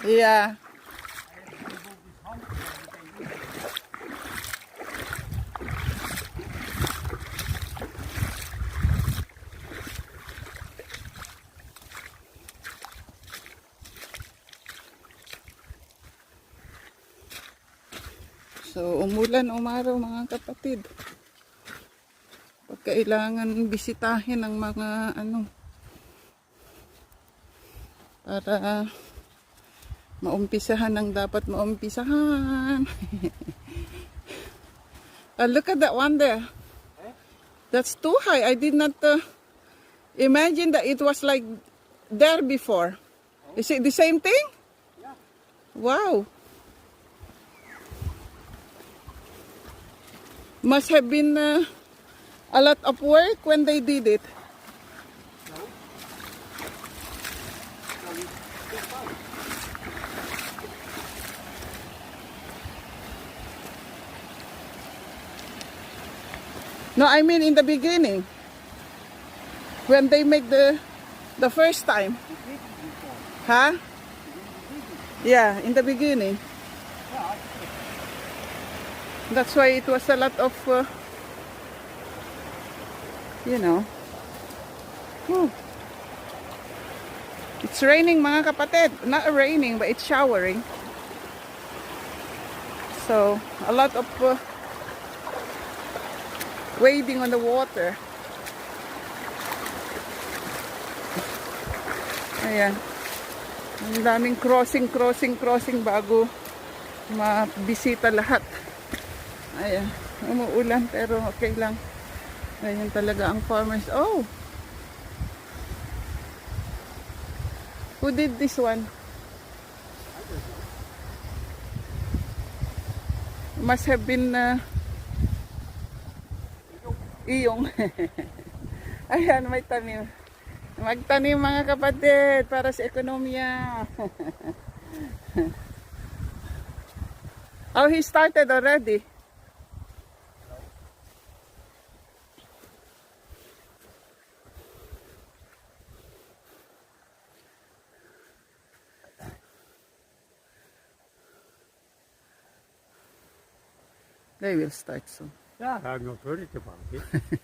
Yeah. So, umulan, umaraw mga kapatid. Kailangan bisitahin ng mga para maumpisahan ang dapat maumpisahan. Look at that one there. That's too high. I did not imagine that it was like there before. Is it the same thing? Yeah. Wow. Must have been a lot of work when they did it. No, I mean in the beginning. When they make the first time. Huh? Yeah, in the beginning. That's why it was a lot of, Whew. It's raining mga kapatid. Not raining, but it's showering. So, a lot of wading on the water. Ayan. Ang daming crossing bago mabisita lahat. Ayan. Umuulan pero okay lang. Ayan talaga ang farmers. Oh! Who did this one? Must have been iyong. Ayan, may tanim. Magtanim mga kapatid para sa ekonomiya. Oh, he started already. They will start soon. Ja, jag har nog förut tillbaka.